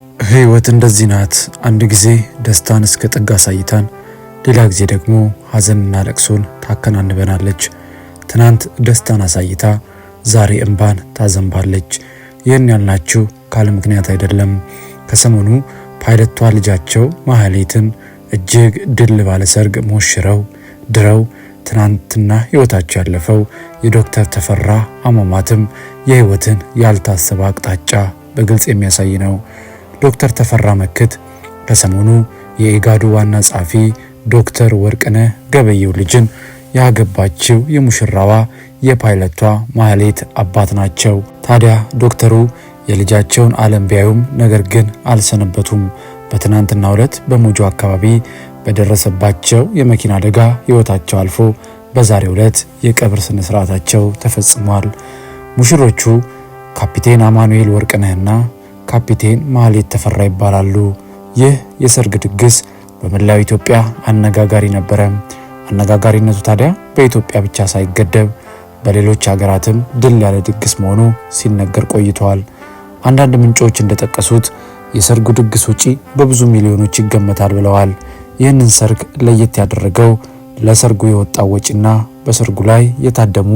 ህይወት እንደዚህ ናት። አንድ ጊዜ ደስታን እስከ ጥግ አሳይታን፣ ሌላ ጊዜ ደግሞ ሀዘንና ለቅሶን ታከናንበናለች። ትናንት ደስታን አሳይታ ዛሬ እንባን ታዘንባለች። ይህን ያልናችሁ ካለ ምክንያት አይደለም። ከሰሞኑ ፓይለቷ ልጃቸው ማህሌትን እጅግ ድል ባለ ሰርግ ሞሽረው ድረው ትናንትና ህይወታቸው ያለፈው የዶክተር ተፈራ አሟሟትም የህይወትን ያልታሰበ አቅጣጫ በግልጽ የሚያሳይ ነው። ዶክተር ተፈራ መክት ከሰሞኑ የኢጋዱ ዋና ጸሐፊ ዶክተር ወርቅነህ ገበየሁ ልጅን ያገባችው የሙሽራዋ የፓይለቷ ማህሌት አባት ናቸው። ታዲያ ዶክተሩ የልጃቸውን ዓለም ቢያዩም ነገር ግን አልሰነበቱም። በትናንትናው ዕለት በሞጆ አካባቢ በደረሰባቸው የመኪና አደጋ ህይወታቸው አልፎ በዛሬው ዕለት የቀብር ስነ ስርዓታቸው ተፈጽሟል። ሙሽሮቹ ካፒቴን አማኑኤል ወርቅነህና ካፒቴን ማህሌት ተፈራ ይባላሉ። ይህ የሰርግ ድግስ በመላው ኢትዮጵያ አነጋጋሪ ነበረ። አነጋጋሪነቱ ታዲያ በኢትዮጵያ ብቻ ሳይገደብ በሌሎች ሀገራትም ድል ያለ ድግስ መሆኑ ሲነገር ቆይቷል። አንዳንድ ምንጮች እንደጠቀሱት የሰርጉ ድግስ ወጪ በብዙ ሚሊዮኖች ይገመታል ብለዋል። ይህንን ሰርግ ለየት ያደረገው ለሰርጉ የወጣው ወጪና በሰርጉ ላይ የታደሙ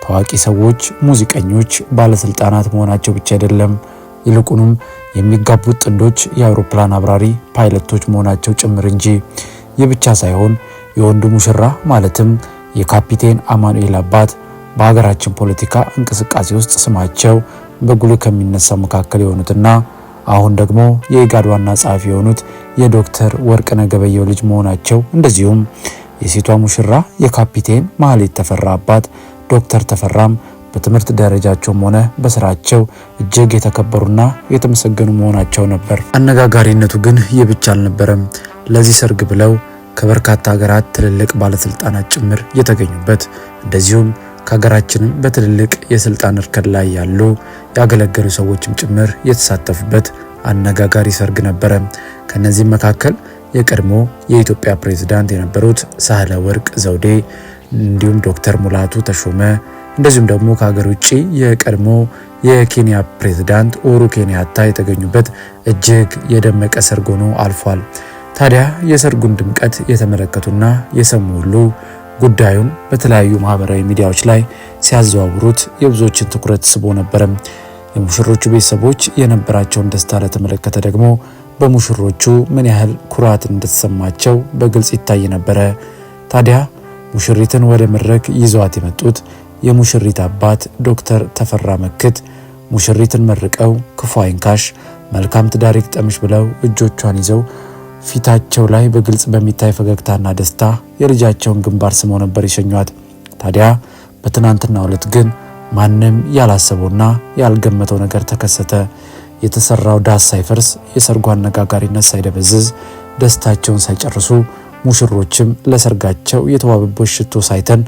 ታዋቂ ሰዎች፣ ሙዚቀኞች፣ ባለስልጣናት መሆናቸው ብቻ አይደለም። ይልቁንም የሚጋቡት ጥንዶች የአውሮፕላን አብራሪ ፓይለቶች መሆናቸው ጭምር እንጂ። ይህ ብቻ ሳይሆን የወንዱ ሙሽራ ማለትም የካፒቴን አማኑኤል አባት በሀገራችን ፖለቲካ እንቅስቃሴ ውስጥ ስማቸው በጉልህ ከሚነሳው መካከል የሆኑትና አሁን ደግሞ የኢጋድ ዋና ጸሐፊ የሆኑት የዶክተር ወርቅነህ ገበየሁ ልጅ መሆናቸው፣ እንደዚሁም የሴቷ ሙሽራ የካፒቴን ማህሌት ተፈራ አባት ዶክተር ተፈራም በትምህርት ደረጃቸውም ሆነ በስራቸው እጅግ የተከበሩና የተመሰገኑ መሆናቸው ነበር። አነጋጋሪነቱ ግን ይህ ብቻ አልነበረም። ለዚህ ሰርግ ብለው ከበርካታ ሀገራት ትልልቅ ባለስልጣናት ጭምር የተገኙበት፣ እንደዚሁም ከሀገራችንም በትልልቅ የስልጣን እርከን ላይ ያሉ ያገለገሉ ሰዎችም ጭምር የተሳተፉበት አነጋጋሪ ሰርግ ነበረ። ከነዚህም መካከል የቀድሞ የኢትዮጵያ ፕሬዝዳንት የነበሩት ሳህለ ወርቅ ዘውዴ እንዲሁም ዶክተር ሙላቱ ተሾመ እንደዚሁም ደግሞ ከሀገር ውጭ የቀድሞ የኬንያ ፕሬዝዳንት ኡሁሩ ኬንያታ የተገኙበት እጅግ የደመቀ ሰርግ ሆኖ አልፏል። ታዲያ የሰርጉን ድምቀት የተመለከቱና የሰሙ ሁሉ ጉዳዩን በተለያዩ ማህበራዊ ሚዲያዎች ላይ ሲያዘዋውሩት የብዙዎችን ትኩረት ስቦ ነበረ። የሙሽሮቹ ቤተሰቦች የነበራቸውን ደስታ ለተመለከተ ደግሞ በሙሽሮቹ ምን ያህል ኩራት እንደተሰማቸው በግልጽ ይታይ ነበረ። ታዲያ ሙሽሪትን ወደ መድረክ ይዘዋት የመጡት የሙሽሪት አባት ዶክተር ተፈራ መክት ሙሽሪትን መርቀው ክፉ አይንካሽ፣ መልካም ትዳር ይግጠምሽ ብለው እጆቿን ይዘው ፊታቸው ላይ በግልጽ በሚታይ ፈገግታና ደስታ የልጃቸውን ግንባር ስመው ነበር የሸኟት። ታዲያ በትናንትናው ዕለት ግን ማንም ያላሰበውና ያልገመተው ነገር ተከሰተ። የተሰራው ዳስ ሳይፈርስ፣ የሰርጉ አነጋጋሪነት ሳይደበዝዝ፣ ደስታቸውን ሳይጨርሱ ሙሽሮችም ለሰርጋቸው የተዋበበት ሽቶ ሳይተን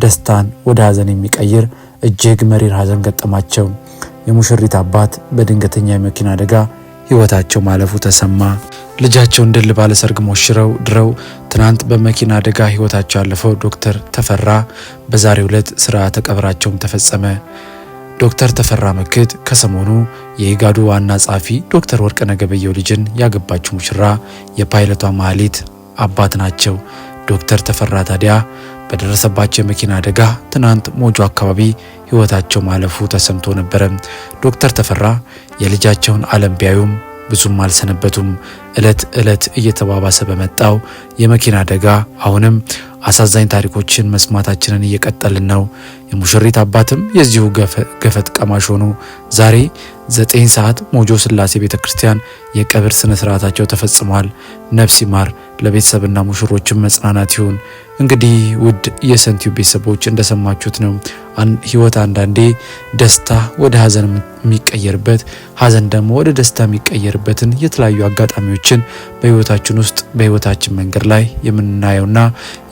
ደስታን ወደ ሀዘን የሚቀይር እጅግ መሪር ሀዘን ገጠማቸው። የሙሽሪት አባት በድንገተኛ የመኪና አደጋ ህይወታቸው ማለፉ ተሰማ። ልጃቸውን ድል ባለ ሰርግ ሞሽረው ድረው ትናንት በመኪና አደጋ ህይወታቸው ያለፈው ዶክተር ተፈራ በዛሬው ዕለት ስርዓተ ቀብራቸውም ተፈጸመ። ዶክተር ተፈራ መክት ከሰሞኑ የኢጋዱ ዋና ጸሐፊ ዶክተር ወርቅነህ ገበየሁ ልጅን ያገባችው ሙሽራ የፓይለቷ ማህሌት አባት ናቸው። ዶክተር ተፈራ ታዲያ በደረሰባቸው የመኪና አደጋ ትናንት ሞጆ አካባቢ ህይወታቸው ማለፉ ተሰምቶ ነበረ። ዶክተር ተፈራ የልጃቸውን ዓለም ቢያዩም ብዙም አልሰነበቱም። እለት እለት እየተባባሰ በመጣው የመኪና አደጋ አሁንም አሳዛኝ ታሪኮችን መስማታችንን እየቀጠልን ነው። የሙሽሪት አባትም የዚሁ ገፈት ቀማሽ ሆኑ። ዛሬ 9 ሰዓት ሞጆ ስላሴ ቤተክርስቲያን የቀብር ስነ ስርዓታቸው ተፈጽሟል። ነፍስ ይማር፣ ለቤተሰብና ሙሽሮችም መጽናናት ይሁን። እንግዲህ ውድ የሰንቲው ቤተሰቦች እንደሰማችሁት ነው። ህይወት አንዳንዴ ደስታ ወደ ሀዘን የሚቀየርበት፣ ሀዘን ደግሞ ወደ ደስታ የሚቀየርበትን የተለያዩ አጋጣሚዎችን በህይወታችን ውስጥ በህይወታችን መንገድ ላይ የምናየውና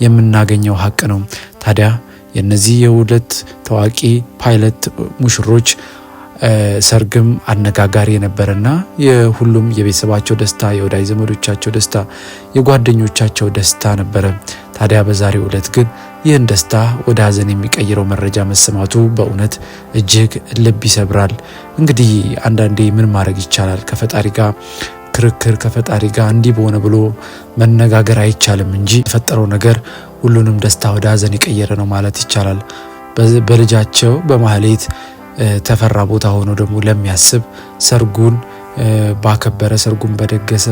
የምናገኘው ሀቅ ነው። ታዲያ የነዚህ የሁለት ታዋቂ ፓይለት ሙሽሮች ሰርግም አነጋጋሪ የነበረና የሁሉም የቤተሰባቸው ደስታ፣ የወዳጅ ዘመዶቻቸው ደስታ፣ የጓደኞቻቸው ደስታ ነበረ። ታዲያ በዛሬው ዕለት ግን ይህን ደስታ ወደ ሀዘን የሚቀይረው መረጃ መሰማቱ በእውነት እጅግ ልብ ይሰብራል። እንግዲህ አንዳንዴ ምን ማድረግ ይቻላል? ከፈጣሪ ጋር ክርክር፣ ከፈጣሪ ጋር እንዲህ በሆነ ብሎ መነጋገር አይቻልም እንጂ የፈጠረው ነገር ሁሉንም ደስታ ወደ ሀዘን የቀየረ ነው ማለት ይቻላል። በልጃቸው በማህሌት ተፈራ ቦታ ሆኖ ደግሞ ለሚያስብ ሰርጉን ባከበረ ሰርጉን በደገሰ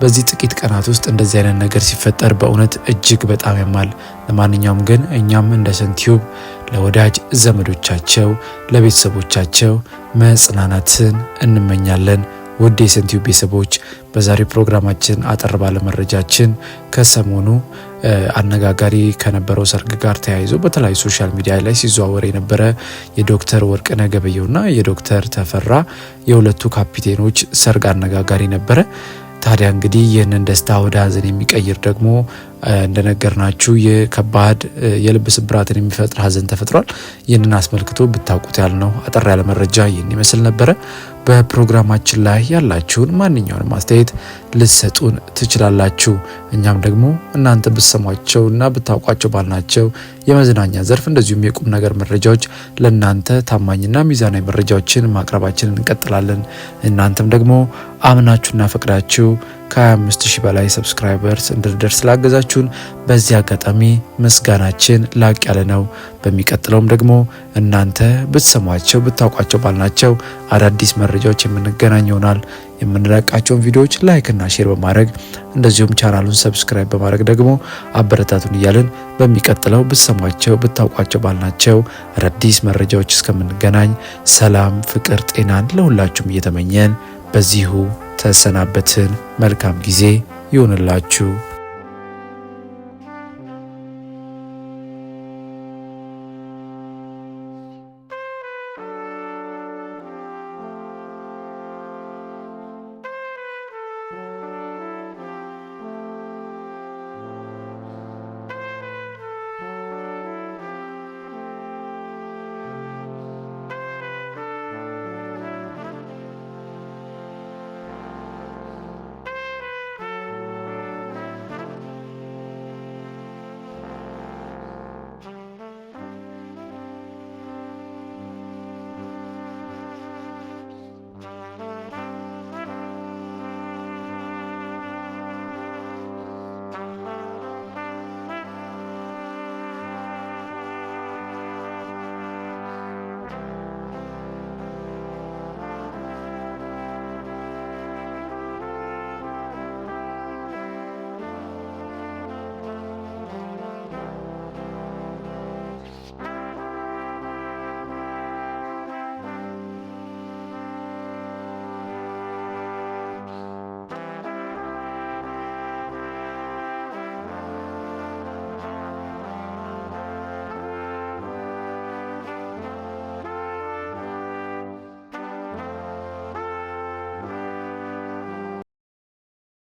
በዚህ ጥቂት ቀናት ውስጥ እንደዚህ አይነት ነገር ሲፈጠር በእውነት እጅግ በጣም ያማል። ለማንኛውም ግን እኛም እንደ ሰንቲዩብ ለወዳጅ ዘመዶቻቸው ለቤተሰቦቻቸው መጽናናትን እንመኛለን። ውድ የሰንቲዩብ ቤተሰቦች በዛሬው ፕሮግራማችን አጠር ባለ መረጃችን ከሰሞኑ አነጋጋሪ ከነበረው ሰርግ ጋር ተያይዞ በተለያዩ ሶሻል ሚዲያ ላይ ሲዘዋወር የነበረ የዶክተር ወርቅነህ ገበየሁና የዶክተር ተፈራ የሁለቱ ካፒቴኖች ሰርግ አነጋጋሪ ነበረ። ታዲያ እንግዲህ ይህንን ደስታ ወደ ሀዘን የሚቀይር ደግሞ እንደነገርናችሁ የከባድ የልብ ስብራትን የሚፈጥር ሀዘን ተፈጥሯል። ይህንን አስመልክቶ ብታውቁት ያልነው አጠር ያለ መረጃ ይህን ይመስል ነበረ። በፕሮግራማችን ላይ ያላችሁን ማንኛውንም አስተያየት ልትሰጡን ትችላላችሁ። እኛም ደግሞ እናንተ ብትሰሟቸውና ብታውቋቸው ባልናቸው የመዝናኛ ዘርፍ እንደዚሁም የቁም ነገር መረጃዎች ለእናንተ ታማኝና ሚዛናዊ መረጃዎችን ማቅረባችንን እንቀጥላለን። እናንተም ደግሞ አምናችሁና ፈቅዳችሁ ከ25000 በላይ ሰብስክራይበርስ እንድንደርስ ስላገዛችሁን በዚህ አጋጣሚ ምስጋናችን ላቅ ያለ ነው። በሚቀጥለውም ደግሞ እናንተ ብትሰሟቸው ብታውቋቸው ባልናቸው አዳዲስ መረጃዎች የምንገናኝ ይሆናል። የምንለቃቸውን ቪዲዮዎች ላይክ እና ሼር በማድረግ እንደዚሁም ቻናሉን ሰብስክራይብ በማድረግ ደግሞ አበረታቱን እያልን በሚቀጥለው ብትሰሟቸው ብታውቋቸው ባልናቸው አዳዲስ መረጃዎች እስከምንገናኝ ሰላም፣ ፍቅር፣ ጤናን ለሁላችሁም እየተመኘን በዚሁ ተሰናበትን። መልካም ጊዜ ይሁንላችሁ።